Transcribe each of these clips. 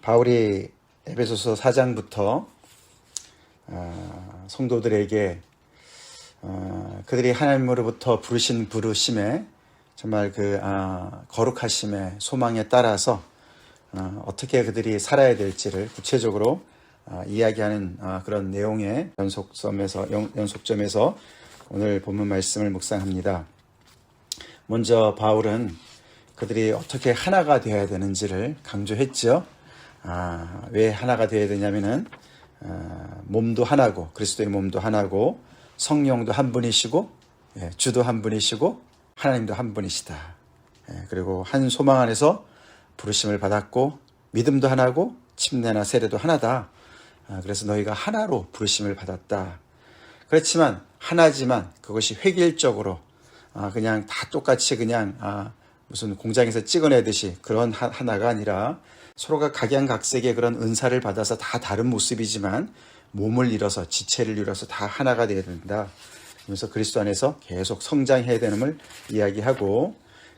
바울이 에베소서 4장부터 성도들에게 그들이 하나님으로부터 부르신 부르심에 정말 거룩하심의 소망에 따라서 어떻게 그들이 살아야 될지를 구체적으로 이야기하는 그런 내용의 연속점에서 오늘 본문 말씀을 묵상합니다. 먼저 바울은 그들이 어떻게 하나가 되어야 되는지를 강조했죠. 왜 하나가 되어야 되냐면은 몸도 하나고, 그리스도의 몸도 하나고, 성령도 한 분이시고, 주도 한 분이시고, 하나님도 한 분이시다. 그리고 한 소망 안에서 부르심을 받았고, 믿음도 하나고, 침례나 세례도 하나다. 그래서 너희가 하나로 부르심을 받았다. 그렇지만 하나지만 그것이 획일적으로 그냥 다 똑같이 그냥 무슨 공장에서 찍어내듯이 그런 하나가 아니라 서로가 각양각색의 그런 은사를 받아서 다 다른 모습이지만 몸을 이뤄서 지체를 이뤄서 다 하나가 되어야 된다. 그래서 그리스도 안에서 계속 성장해야 되는을 이야기하고,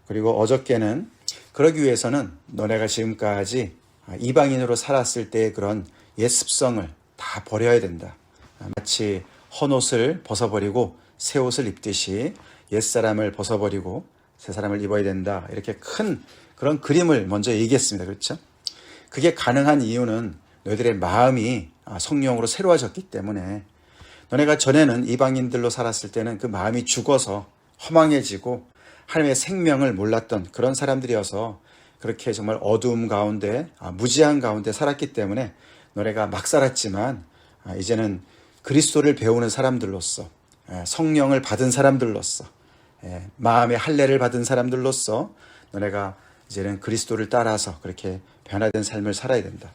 그리고 어저께는 그러기 위해서는 너네가 지금까지 이방인으로 살았을 때의 그런 옛 습성을 다 버려야 된다. 마치 헌옷을 벗어버리고 새 옷을 입듯이 옛사람을 벗어버리고 새 사람을 입어야 된다. 이렇게 큰 그런 그림을 먼저 얘기했습니다. 그렇죠? 그게 가능한 이유는 너희들의 마음이 성령으로 새로워졌기 때문에, 너네가 전에는 이방인들로 살았을 때는 그 마음이 죽어서 허망해지고 하나님의 생명을 몰랐던 그런 사람들이어서 그렇게 정말 어두움 가운데 무지한 가운데 살았기 때문에 너네가 막 살았지만 이제는 그리스도를 배우는 사람들로서, 성령을 받은 사람들로서, 마음의 할례를 받은 사람들로서 너네가 이제는 그리스도를 따라서 그렇게 변화된 삶을 살아야 된다.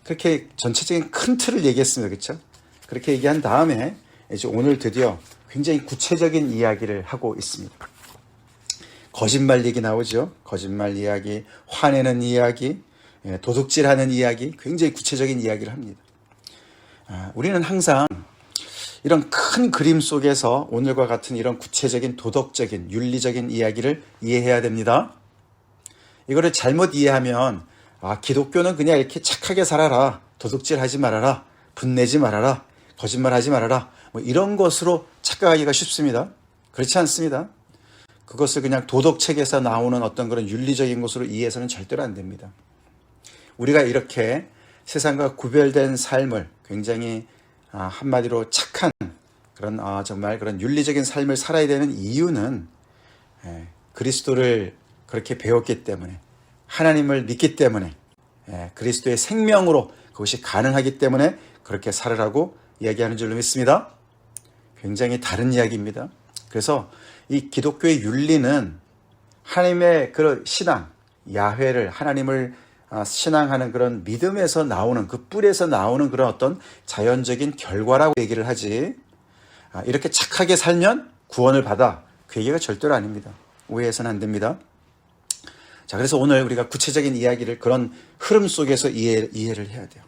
그렇게 전체적인 큰 틀을 얘기했습니다. 그렇죠? 그렇게 얘기한 다음에 이제 오늘 드디어 굉장히 구체적인 이야기를 하고 있습니다. 거짓말 얘기 나오죠. 거짓말 이야기, 화내는 이야기, 도둑질하는 이야기, 굉장히 구체적인 이야기를 합니다. 우리는 항상 이런 큰 그림 속에서 오늘과 같은 이런 구체적인 도덕적인 윤리적인 이야기를 이해해야 됩니다. 이거를 잘못 이해하면 기독교는 그냥 이렇게 착하게 살아라, 도둑질하지 말아라, 분내지 말아라, 거짓말하지 말아라, 뭐 이런 것으로 착각하기가 쉽습니다. 그렇지 않습니다. 그것을 그냥 도덕책에서 나오는 어떤 그런 윤리적인 것으로 이해해서는 절대로 안 됩니다. 우리가 이렇게 세상과 구별된 삶을 굉장히 한마디로 착한 그런 정말 그런 윤리적인 삶을 살아야 되는 이유는 그리스도를 그렇게 배웠기 때문에, 하나님을 믿기 때문에, 그리스도의 생명으로 그것이 가능하기 때문에 그렇게 살으라고 이야기하는 줄로 믿습니다. 굉장히 다른 이야기입니다. 그래서 이 기독교의 윤리는 하나님의 그런 신앙, 야훼를, 하나님을 신앙하는 그런 믿음에서 나오는, 그 뿔에서 나오는 그런 어떤 자연적인 결과라고 얘기를 하지, 이렇게 착하게 살면 구원을 받아, 그 얘기가 절대로 아닙니다. 오해해서는 안 됩니다. 자, 그래서 오늘 우리가 구체적인 이야기를 그런 흐름 속에서 이해를 해야 돼요.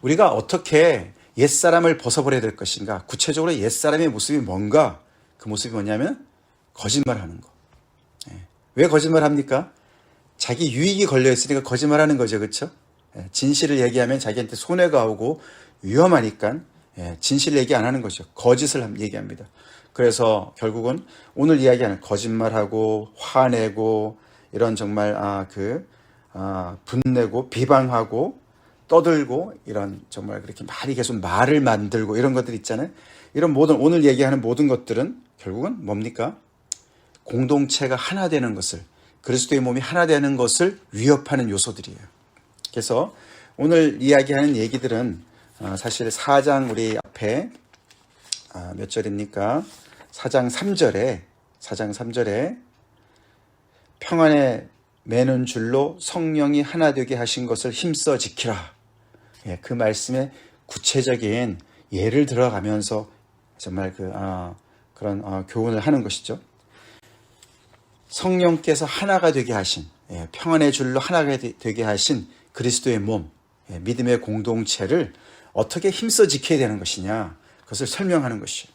우리가 어떻게 옛사람을 벗어버려야 될 것인가, 구체적으로 옛사람의 모습이 뭔가, 그 모습이 뭐냐면 거짓말하는 거. 왜 거짓말합니까? 자기 유익이 걸려있으니까 거짓말하는 거죠. 그렇죠? 진실을 얘기하면 자기한테 손해가 오고 위험하니까 진실을 얘기 안 하는 거죠. 거짓을 얘기합니다. 그래서 결국은 오늘 이야기하는 거짓말하고 화내고 이런 정말 분내고 비방하고 떠들고 이런 정말 그렇게 계속 말을 만들고 이런 것들 있잖아요. 이런 오늘 얘기하는 모든 것들은 결국은 뭡니까? 공동체가 하나 되는 것을, 그리스도의 몸이 하나 되는 것을 위협하는 요소들이에요. 그래서 오늘 이야기하는 얘기들은 사실 4장 우리 앞에 몇 절입니까? 4장 3절에 평안에 매는 줄로 성령이 하나 되게 하신 것을 힘써 지키라. 그 말씀에 구체적인 예를 들어가면서 정말 그런 교훈을 하는 것이죠. 성령께서 하나가 되게 하신, 평안의 줄로 하나가 되게 하신 그리스도의 몸, 믿음의 공동체를 어떻게 힘써 지켜야 되는 것이냐, 그것을 설명하는 것이에요.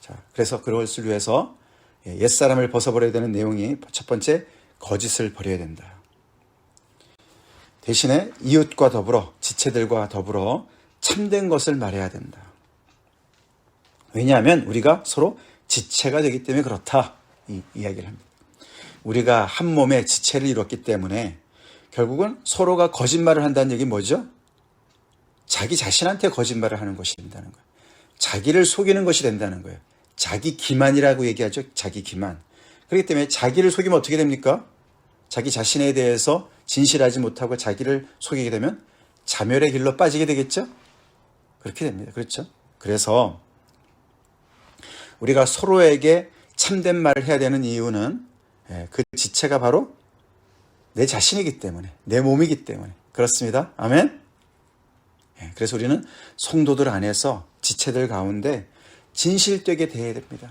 자, 그래서 그것을 위해서 옛사람을 벗어버려야 되는 내용이 첫 번째, 거짓을 버려야 된다. 대신에 이웃과 더불어 지체들과 더불어 참된 것을 말해야 된다. 왜냐하면 우리가 서로 지체가 되기 때문에 그렇다, 이 이야기를 합니다. 우리가 한 몸의 지체를 이뤘기 때문에 결국은 서로가 거짓말을 한다는 얘기는 뭐죠? 자기 자신한테 거짓말을 하는 것이 된다는 거예요. 자기를 속이는 것이 된다는 거예요. 자기 기만이라고 얘기하죠. 자기 기만. 그렇기 때문에 자기를 속이면 어떻게 됩니까? 자기 자신에 대해서 진실하지 못하고 자기를 속이게 되면 자멸의 길로 빠지게 되겠죠? 그렇게 됩니다. 그렇죠? 그래서 우리가 서로에게 참된 말을 해야 되는 이유는 그 지체가 바로 내 자신이기 때문에, 내 몸이기 때문에 그렇습니다. 아멘? 그래서 우리는 성도들 안에서 지체들 가운데 진실되게 대해야 됩니다.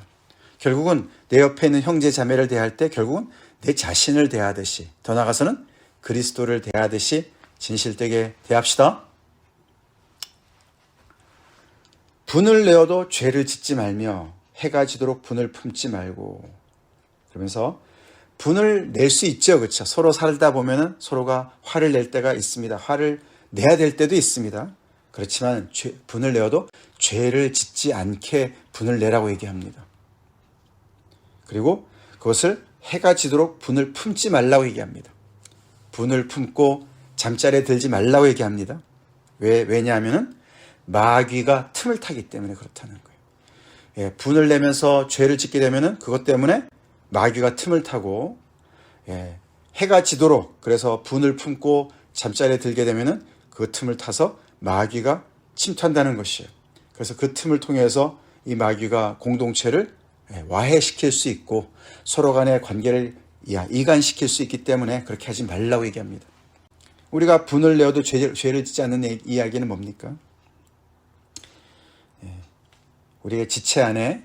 결국은 내 옆에 있는 형제 자매를 대할 때 결국은 내 자신을 대하듯이, 더 나아가서는 그리스도를 대하듯이 진실되게 대합시다. 분을 내어도 죄를 짓지 말며 해가 지도록 분을 품지 말고. 그러면서 분을 낼 수 있죠. 그렇죠? 서로 살다 보면은 서로가 화를 낼 때가 있습니다. 화를 내야 될 때도 있습니다. 그렇지만 분을 내어도 죄를 짓지 않게 분을 내라고 얘기합니다. 그리고 그것을 해가 지도록 분을 품지 말라고 얘기합니다. 분을 품고 잠자리에 들지 말라고 얘기합니다. 왜냐하면 마귀가 틈을 타기 때문에 그렇다는 거예요. 분을 내면서 죄를 짓게 되면 그것 때문에 마귀가 틈을 타고, 해가 지도록, 그래서 분을 품고 잠자리에 들게 되면 그 틈을 타서 마귀가 침투한다는 것이에요. 그래서 그 틈을 통해서 이 마귀가 공동체를 와해시킬 수 있고 서로 간의 관계를 이간시킬 수 있기 때문에 그렇게 하지 말라고 얘기합니다. 우리가 분을 내어도 죄를 짓지 않는 이야기는 뭡니까? 우리의 지체 안에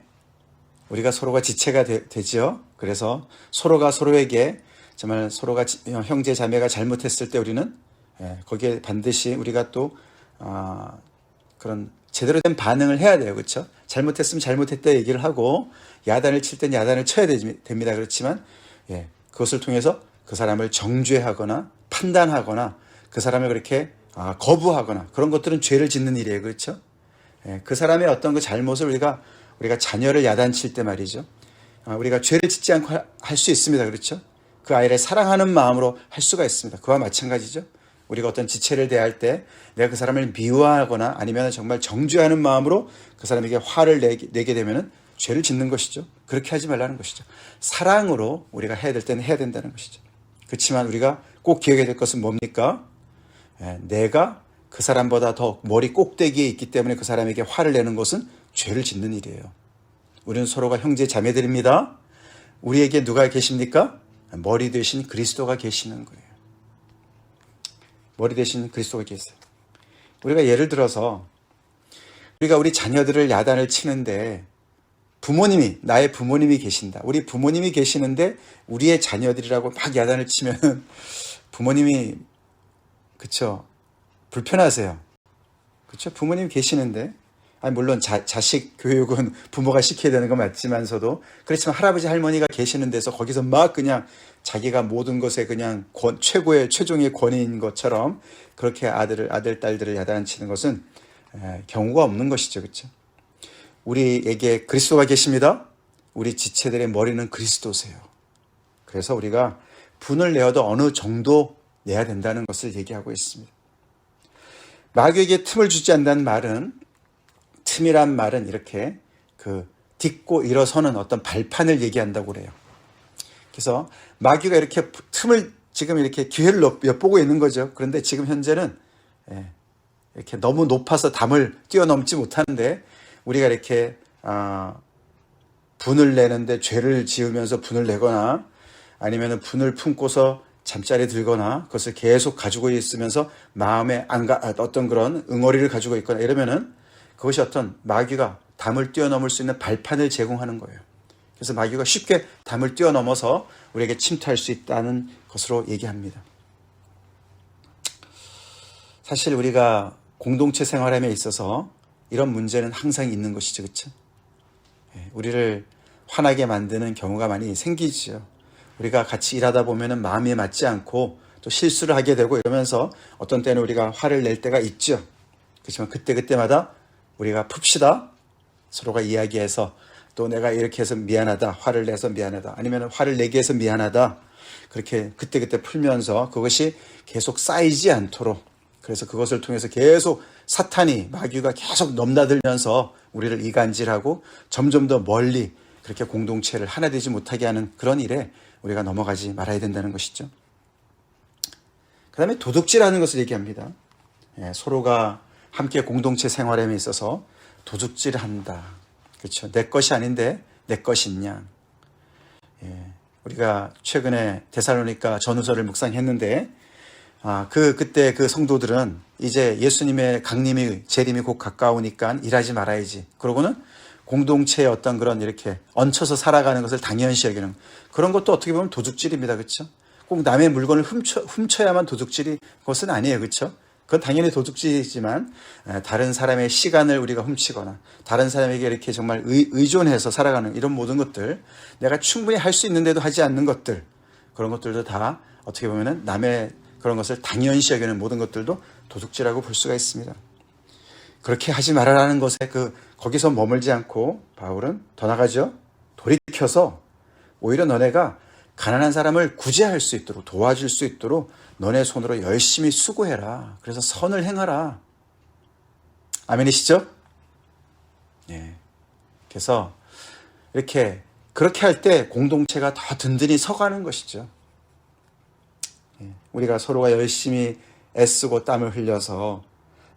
우리가 서로가 지체가 되죠. 그래서 서로가 서로에게 정말 서로가 형제 자매가 잘못했을 때 우리는 거기에 반드시 우리가 또 그런 제대로 된 반응을 해야 돼요. 그렇죠? 잘못했으면 잘못했다 얘기를 하고 야단을 칠 땐 야단을 쳐야 됩니다. 그렇지만 그것을 통해서 그 사람을 정죄하거나 판단하거나 그 사람을 그렇게 거부하거나 그런 것들은 죄를 짓는 일이에요. 그렇죠? 그 사람의 어떤 그 잘못을 우리가 자녀를 야단칠 때 말이죠. 우리가 죄를 짓지 않고 할 수 있습니다. 그렇죠? 그 아이를 사랑하는 마음으로 할 수가 있습니다. 그와 마찬가지죠. 우리가 어떤 지체를 대할 때 내가 그 사람을 미워하거나 아니면 정말 정죄하는 마음으로 그 사람에게 화를 내게 되면 죄를 짓는 것이죠. 그렇게 하지 말라는 것이죠. 사랑으로 우리가 해야 될 때는 해야 된다는 것이죠. 그렇지만 우리가 꼭 기억해야 될 것은 뭡니까? 내가 그 사람보다 더 머리 꼭대기에 있기 때문에 그 사람에게 화를 내는 것은 죄를 짓는 일이에요. 우리는 서로가 형제 자매들입니다. 우리에게 누가 계십니까? 머리 대신 그리스도가 계시는 거예요. 머리 대신 그리스도가 계세요. 우리가 예를 들어서 우리가 우리 자녀들을 야단을 치는데 나의 부모님이 계신다. 우리 부모님이 계시는데 우리의 자녀들이라고 막 야단을 치면 부모님이 그쵸? 불편하세요. 그쵸? 부모님이 계시는데 물론 자식 교육은 부모가 시켜야 되는 건 맞지만서도 그렇지만 할아버지 할머니가 계시는 데서 거기서 막 그냥 자기가 모든 것에 그냥 최종의 권위인 것처럼 그렇게 아들 딸들을 야단치는 것은 경우가 없는 것이죠. 그렇죠? 우리에게 그리스도가 계십니다. 우리 지체들의 머리는 그리스도세요. 그래서 우리가 분을 내어도 어느 정도 내야 된다는 것을 얘기하고 있습니다. 마귀에게 틈을 주지 않는다는 말은, 틈이란 말은 이렇게 딛고 일어서는 어떤 발판을 얘기한다고 그래요. 그래서 마귀가 이렇게 틈을 지금 이렇게 기회를 엿보고 있는 거죠. 그런데 지금 현재는 이렇게 너무 높아서 담을 뛰어넘지 못하는데 우리가 이렇게 분을 내는데 죄를 지으면서 분을 내거나 아니면 분을 품고서 잠자리에 들거나 그것을 계속 가지고 있으면서 마음에 어떤 그런 응어리를 가지고 있거나 이러면은 그것이 어떤 마귀가 담을 뛰어넘을 수 있는 발판을 제공하는 거예요. 그래서 마귀가 쉽게 담을 뛰어넘어서 우리에게 침투할 수 있다는 것으로 얘기합니다. 사실 우리가 공동체 생활함에 있어서 이런 문제는 항상 있는 것이죠. 그렇죠? 우리를 화나게 만드는 경우가 많이 생기죠. 우리가 같이 일하다 보면 마음에 맞지 않고 또 실수를 하게 되고 이러면서 어떤 때는 우리가 화를 낼 때가 있죠. 그렇지만 그때마다 우리가 풉시다. 서로가 이야기해서 또 내가 이렇게 해서 미안하다. 화를 내서 미안하다. 아니면 화를 내게 해서 미안하다. 그렇게 그때 풀면서 그것이 계속 쌓이지 않도록, 그래서 그것을 통해서 계속 사탄이, 마귀가 계속 넘나들면서 우리를 이간질하고 점점 더 멀리 그렇게 공동체를 하나 되지 못하게 하는 그런 일에 우리가 넘어가지 말아야 된다는 것이죠. 그 다음에 도둑질하는 것을 얘기합니다. 서로가 함께 공동체 생활에 있어서 도둑질한다. 그렇죠. 내 것이 아닌데 내 것이냐. 우리가 최근에 데살로니가 전후서를 묵상했는데, 그때 그 성도들은 이제 예수님의 강림이, 재림이 곧 가까우니까 일하지 말아야지. 그러고는 공동체의 어떤 그런 이렇게 얹혀서 살아가는 것을 당연시 여기는 그런 것도 어떻게 보면 도둑질입니다. 그렇죠? 꼭 남의 물건을 훔쳐야만 도둑질이 것은 아니에요. 그렇죠? 그건 당연히 도둑질이지만 다른 사람의 시간을 우리가 훔치거나 다른 사람에게 이렇게 정말 의존해서 살아가는 이런 모든 것들, 내가 충분히 할 수 있는데도 하지 않는 것들, 그런 것들도 다 어떻게 보면은 남의 그런 것을 당연시 여기는 모든 것들도 도둑질이라고 볼 수가 있습니다. 그렇게 하지 말아라는 것에 거기서 머물지 않고 바울은 더 나가죠. 돌이켜서 오히려 너네가 가난한 사람을 구제할 수 있도록, 도와줄 수 있도록 너네 손으로 열심히 수고해라. 그래서 선을 행하라. 아멘이시죠? 네. 그래서 그렇게 할 때 공동체가 더 든든히 서가는 것이죠. 우리가 서로가 열심히 애쓰고 땀을 흘려서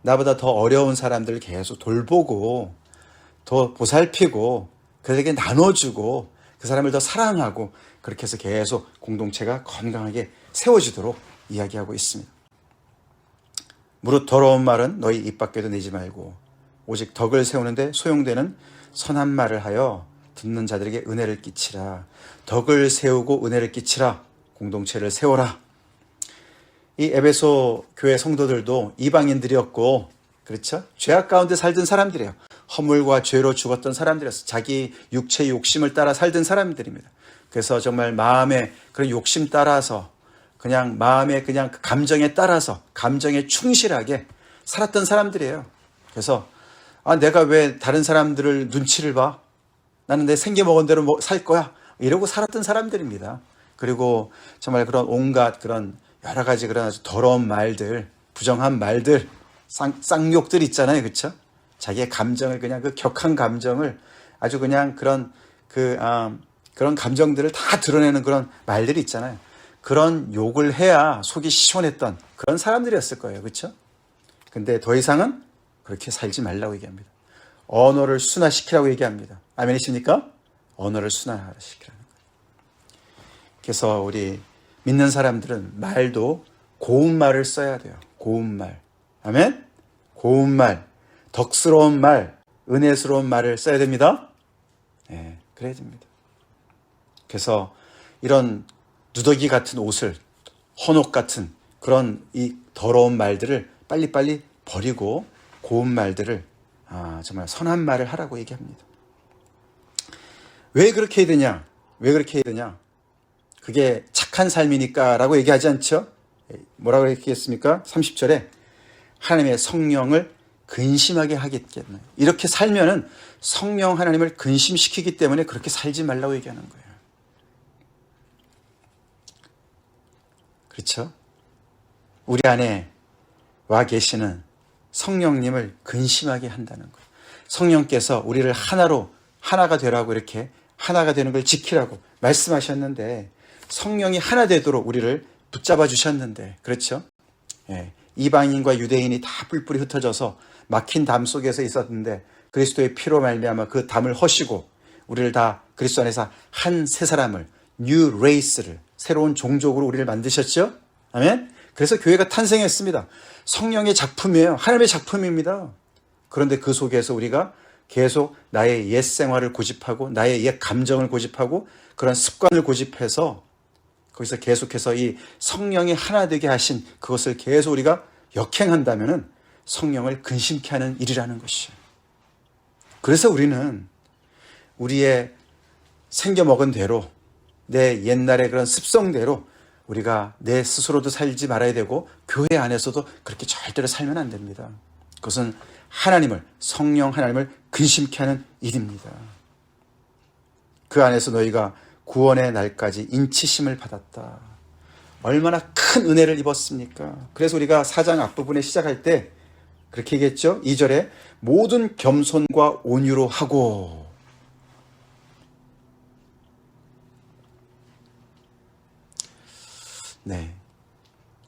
나보다 더 어려운 사람들을 계속 돌보고 더 보살피고 그들에게 나눠주고 그 사람을 더 사랑하고, 그렇게 해서 계속 공동체가 건강하게 세워지도록 이야기하고 있습니다. 무릇 더러운 말은 너희 입 밖에도 내지 말고 오직 덕을 세우는데 소용되는 선한 말을 하여 듣는 자들에게 은혜를 끼치라. 덕을 세우고 은혜를 끼치라. 공동체를 세워라. 이 에베소 교회 성도들도 이방인들이었고, 그렇죠? 죄악 가운데 살던 사람들이에요. 허물과 죄로 죽었던 사람들이었어요. 자기 육체의 욕심을 따라 살던 사람들입니다. 그래서 정말 마음의 그런 욕심 따라서, 그냥 마음의 그냥 감정에 따라서 감정에 충실하게 살았던 사람들이에요. 그래서 내가 왜 다른 사람들을 눈치를 봐? 나는 내 생겨 먹은 대로 살 거야. 이러고 살았던 사람들입니다. 그리고 정말 그런 온갖 그런 여러 가지 그런 아주 더러운 말들, 부정한 말들, 쌍욕들 있잖아요. 그렇죠? 자기의 감정을 그냥 그 격한 감정을 아주 그냥 그런 감정들을 다 드러내는 그런 말들이 있잖아요. 그런 욕을 해야 속이 시원했던 그런 사람들이었을 거예요. 그렇죠? 근데 더 이상은 그렇게 살지 말라고 얘기합니다. 언어를 순화시키라고 얘기합니다. 아멘이십니까? 언어를 순화시키라는 거예요. 그래서 우리 믿는 사람들은 말도 고운 말을 써야 돼요. 고운 말. 아멘? 고운 말, 덕스러운 말, 은혜스러운 말을 써야 됩니다. 네, 그래야 됩니다. 그래서 이런 누더기 같은 옷을, 헌옷 같은 그런 이 더러운 말들을 빨리빨리 버리고 고운 말들을 정말 선한 말을 하라고 얘기합니다. 왜 그렇게 해야 되냐? 왜 그렇게 해야 되냐? 그게 착한 삶이니까 라고 얘기하지 않죠? 뭐라고 얘기했습니까? 30절에 하나님의 성령을 근심하게 하겠겠나요? 이렇게 살면은 성령 하나님을 근심시키기 때문에 그렇게 살지 말라고 얘기하는 거예요. 그렇죠? 우리 안에 와 계시는 성령님을 근심하게 한다는 거예요. 성령께서 우리를 하나가 되라고, 이렇게 하나가 되는 걸 지키라고 말씀하셨는데, 성령이 하나 되도록 우리를 붙잡아 주셨는데, 그렇죠? 이방인과 유대인이 다 뿔뿔이 흩어져서 막힌 담 속에서 있었는데 그리스도의 피로 말미암아 그 담을 허시고 우리를 다 그리스도 안에서 한 새 사람을, 뉴 레이스를, 새로운 종족으로 우리를 만드셨죠? 아멘? 그래서 교회가 탄생했습니다. 성령의 작품이에요. 하나님의 작품입니다. 그런데 그 속에서 우리가 계속 나의 옛 생활을 고집하고 나의 옛 감정을 고집하고 그런 습관을 고집해서 거기서 계속해서 이 성령이 하나 되게 하신 그것을 계속 우리가 역행한다면은 성령을 근심케 하는 일이라는 것이에요. 그래서 우리는 우리의 생겨먹은 대로, 내 옛날의 그런 습성대로 우리가 내 스스로도 살지 말아야 되고 교회 안에서도 그렇게 절대로 살면 안 됩니다. 그것은 하나님을, 성령 하나님을 근심케 하는 일입니다. 그 안에서 너희가 구원의 날까지 인치심을 받았다. 얼마나 큰 은혜를 입었습니까? 그래서 우리가 4장 앞부분에 시작할 때 그렇게 얘기했죠. 2절에 모든 겸손과 온유로 하고, 네,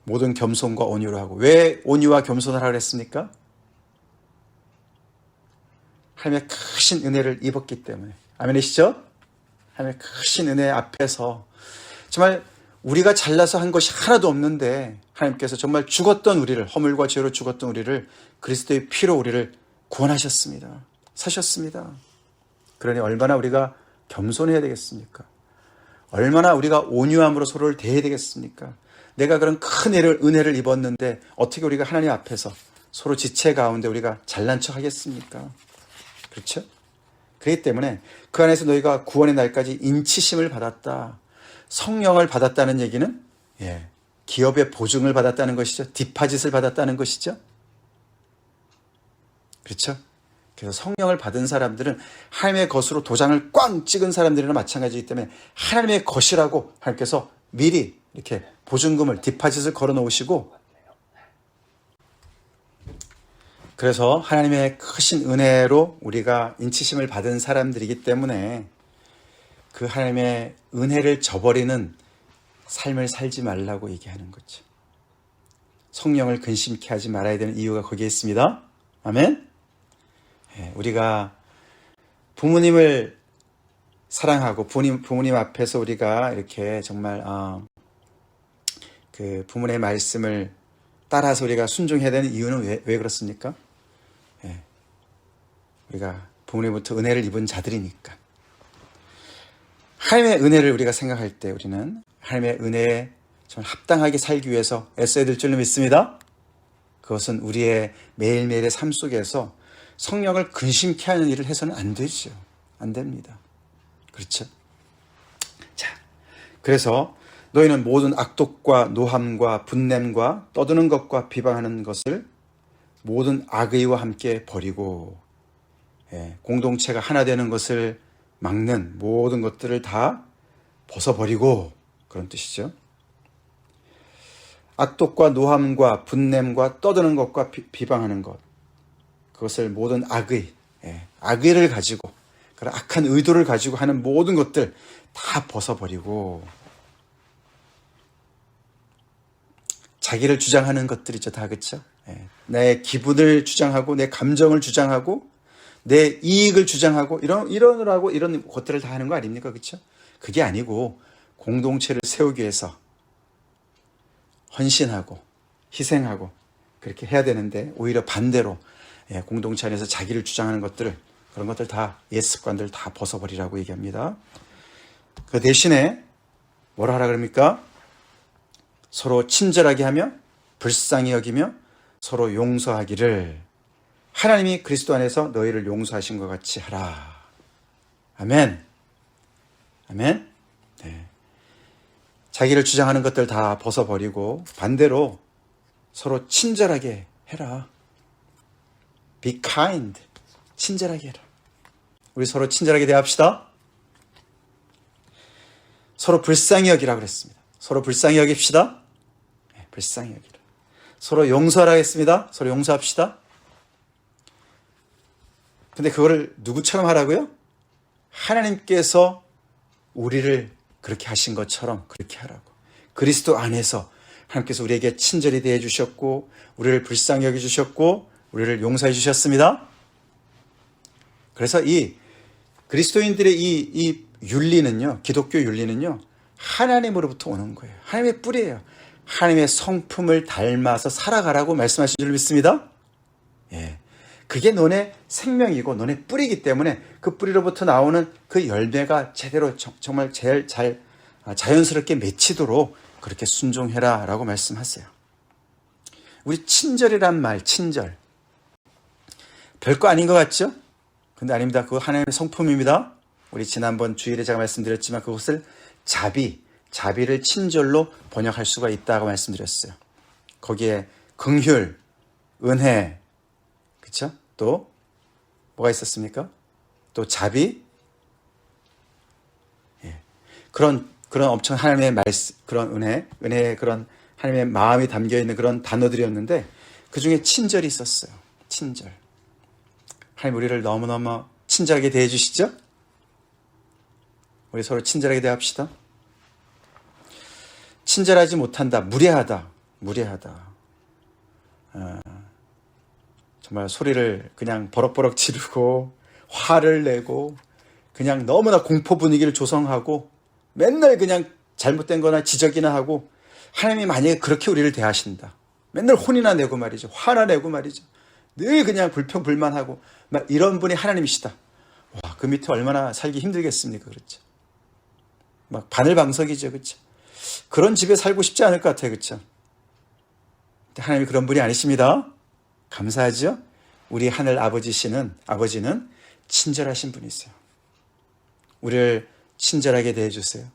모든 겸손과 온유로 하고. 왜 온유와 겸손을 하라 그랬습니까? 하나님의 크신 은혜를 입었기 때문에. 아멘이시죠? 하나님의 크신 은혜 앞에서 정말 우리가 잘나서 한 것이 하나도 없는데 하나님께서 정말 죽었던 우리를, 허물과 죄로 죽었던 우리를 그리스도의 피로 우리를 구원하셨습니다. 사셨습니다. 그러니 얼마나 우리가 겸손해야 되겠습니까? 얼마나 우리가 온유함으로 서로를 대해야 되겠습니까? 내가 그런 큰 은혜를 입었는데 어떻게 우리가 하나님 앞에서 서로 지체 가운데 우리가 잘난 척 하겠습니까? 그렇죠? 그렇기 때문에 그 안에서 너희가 구원의 날까지 인치심을 받았다. 성령을 받았다는 얘기는 기업의 보증을 받았다는 것이죠. 디파짓을 받았다는 것이죠. 그렇죠? 그래서 성령을 받은 사람들은 하나님의 것으로 도장을 꽝 찍은 사람들이나 마찬가지이기 때문에 하나님의 것이라고 하나님께서 미리 이렇게 보증금을, 디파짓을 걸어 놓으시고, 그래서 하나님의 크신 은혜로 우리가 인치심을 받은 사람들이기 때문에 그 하나님의 은혜를 저버리는 삶을 살지 말라고 얘기하는 거죠. 성령을 근심케 하지 말아야 되는 이유가 거기에 있습니다. 아멘. 우리가 부모님을 사랑하고 부모님 앞에서 우리가 이렇게 정말 그 부모님의 말씀을 따라서 우리가 순종해야 되는 이유는 왜 그렇습니까? 우리가 부모님부터 은혜를 입은 자들이니까. 하나님의 은혜를 우리가 생각할 때 우리는 하나님의 은혜에 정말 합당하게 살기 위해서 애써야 될 줄로 믿습니다. 그것은 우리의 매일매일의 삶 속에서 성령을 근심케 하는 일을 해서는 안 되죠. 안 됩니다. 그렇죠? 자, 그래서 너희는 모든 악독과 노함과 분냄과 떠드는 것과 비방하는 것을 모든 악의와 함께 버리고, 공동체가 하나 되는 것을 막는 모든 것들을 다 벗어버리고, 그런 뜻이죠. 악독과 노함과 분냄과 떠드는 것과 비방하는 것, 그것을 모든 악의를 가지고, 그런 악한 의도를 가지고 하는 모든 것들 다 벗어버리고, 자기를 주장하는 것들이죠. 다. 그렇죠? 내 기분을 주장하고, 내 감정을 주장하고, 내 이익을 주장하고, 이런 것들을 다 하는 거 아닙니까? 그렇죠? 그게 아니고 공동체를 세우기 위해서 헌신하고 희생하고 그렇게 해야 되는데, 오히려 반대로 공동체 안에서 자기를 주장하는 것들을, 그런 것들 다, 옛 습관들 다 벗어버리라고 얘기합니다. 그 대신에 뭐라 하라 그럽니까? 서로 친절하게 하며 불쌍히 여기며 서로 용서하기를 하나님이 그리스도 안에서 너희를 용서하신 것 같이 하라. 아멘. 아멘. 네. 자기를 주장하는 것들 다 벗어버리고 반대로 서로 친절하게 해라. Be kind. 친절하게 해라. 우리 서로 친절하게 대합시다. 서로 불쌍히 여기라 그랬습니다. 서로 불쌍히 여깁시다. 불쌍히 여기라. 서로 용서하라 했습니다. 서로 용서합시다. 근데 그거를 누구처럼 하라고요? 하나님께서 우리를 그렇게 하신 것처럼 그렇게 하라고. 그리스도 안에서 하나님께서 우리에게 친절히 대해 주셨고, 우리를 불쌍히 여겨 주셨고, 우리를 용서해 주셨습니다. 그래서 이 그리스도인들의 이 윤리는요, 기독교 윤리는요, 하나님으로부터 오는 거예요. 하나님의 뿌리예요. 하나님의 성품을 닮아서 살아가라고 말씀하신 줄 믿습니다. 그게 너네 생명이고 너네 뿌리이기 때문에 그 뿌리로부터 나오는 그 열매가 제대로 정말 제일 자연스럽게 맺히도록 그렇게 순종해라 라고 말씀하세요. 우리 친절이란 말, 친절. 별거 아닌 것 같죠? 근데 아닙니다. 그거 하나님의 성품입니다. 우리 지난번 주일에 제가 말씀드렸지만 그것을 자비, 자비를 친절로 번역할 수가 있다고 말씀드렸어요. 거기에 긍휼, 은혜, 그렇죠? 또 뭐가 있었습니까? 또 자비, 예. 그런 엄청 하나님의 말씀, 그런 은혜 그런 하나님의 마음이 담겨 있는 그런 단어들이었는데 그 중에 친절이 있었어요. 친절. 하나님 우리를 너무너무 친절하게 대해 주시죠? 우리 서로 친절하게 대합시다. 친절하지 못한다, 무례하다. 정말 소리를 그냥 버럭버럭 지르고 화를 내고 그냥 너무나 공포 분위기를 조성하고 맨날 그냥 잘못된 거나 지적이나 하고, 하나님이 만약에 그렇게 우리를 대하신다, 맨날 혼이나 내고 말이죠, 화나 내고 말이죠, 늘 그냥 불평불만하고 막 이런 분이 하나님이시다. 와, 그 밑에 얼마나 살기 힘들겠습니까? 그렇죠? 막 바늘방석이죠. 그렇죠? 그런 집에 살고 싶지 않을 것 같아요. 그렇죠? 근데 하나님이 그런 분이 아니십니다. 감사하죠? 우리 하늘 아버지는 친절하신 분이세요. 우리를 친절하게 대해주세요.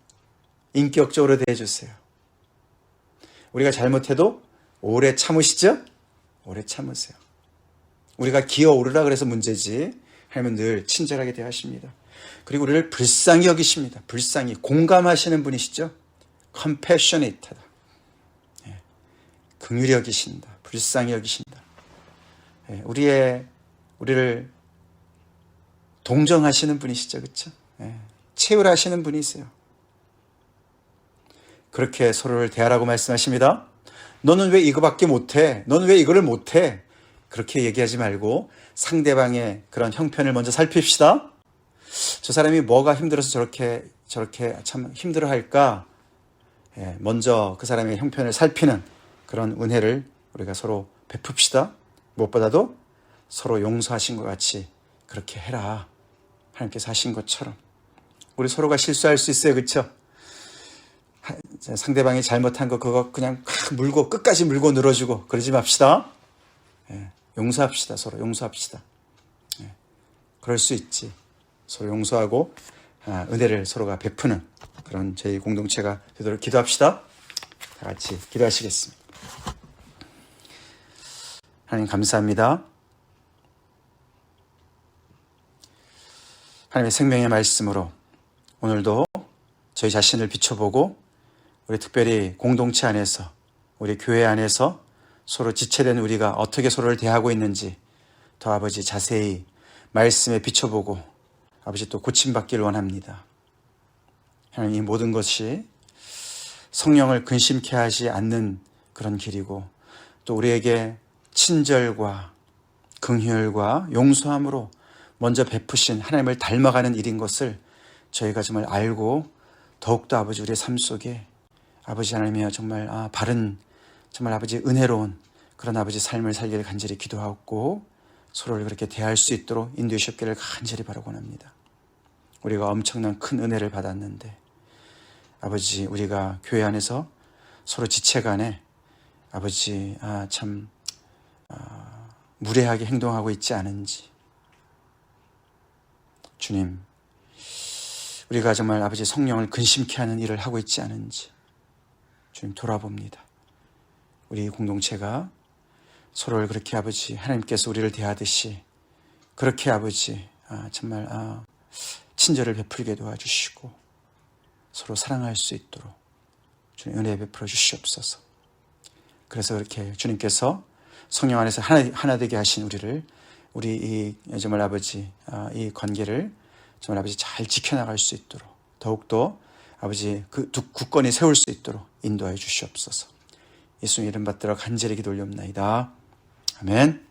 인격적으로 대해주세요. 우리가 잘못해도 오래 참으시죠? 오래 참으세요. 우리가 기어오르라 그래서 문제지, 하나님은 늘 친절하게 대하십니다. 그리고 우리를 불쌍히 여기십니다. 불쌍히 공감하시는 분이시죠? compassionate하다. 예. 긍휼히 여기신다. 불쌍히 여기신다. 예. 우리를 동정하시는 분이시죠. 그렇죠? 예. 채울하시는 분이세요. 그렇게 서로를 대하라고 말씀하십니다. 너는 왜 이거밖에 못해? 너는 왜 이거를 못해? 그렇게 얘기하지 말고 상대방의 그런 형편을 먼저 살핍시다. 저 사람이 뭐가 힘들어서 저렇게 참 힘들어할까? 예, 먼저 그 사람의 형편을 살피는 그런 은혜를 우리가 서로 베풉시다. 무엇보다도 서로 용서하신 것 같이 그렇게 해라. 하나님께서 하신 것처럼. 우리 서로가 실수할 수 있어요. 그렇죠? 상대방이 잘못한 거 그거 그냥 물고 끝까지 물고 늘어주고 그러지 맙시다. 예, 용서합시다. 서로 용서합시다. 예, 그럴 수 있지. 서로 용서하고 은혜를 서로가 베푸는 그런 저희 공동체가 되도록 기도합시다. 다 같이 기도하시겠습니다. 하나님 감사합니다. 하나님의 생명의 말씀으로 오늘도 저희 자신을 비춰보고 우리 특별히 공동체 안에서, 우리 교회 안에서 서로 지체된 우리가 어떻게 서로를 대하고 있는지 더 아버지 자세히 말씀에 비춰보고 아버지 또 고침받기를 원합니다. 하나님, 이 모든 것이 성령을 근심케 하지 않는 그런 길이고 또 우리에게 친절과 긍휼과 용서함으로 먼저 베푸신 하나님을 닮아가는 일인 것을 저희가 정말 알고 더욱더 아버지 우리의 삶 속에 아버지 하나님이여 정말 바른 정말 아버지 은혜로운 그런 아버지 삶을 살기를 간절히 기도하고 서로를 그렇게 대할 수 있도록 인도해 주시기를 간절히 바라고 합니다. 우리가 엄청난 큰 은혜를 받았는데 아버지 우리가 교회 안에서 서로 지체간에 아버지 참 무례하게 행동하고 있지 않은지 주님, 우리가 정말 아버지 성령을 근심케 하는 일을 하고 있지 않은지 주님 돌아봅니다. 우리 공동체가 서로를 그렇게 아버지 하나님께서 우리를 대하듯이 그렇게 아버지 정말 친절을 베풀게 도와주시고 서로 사랑할 수 있도록 주님 은혜 베풀어 주시옵소서. 그래서 그렇게 주님께서 성령 안에서 하나 되게 하신 우리 정말 아버지 이 관계를 정말 아버지 잘 지켜나갈 수 있도록 더욱더 아버지 그 굳건히 세울 수 있도록 인도하여 주시옵소서. 예수님 이름 받들어 간절히 기도 올리옵나이다. 아멘.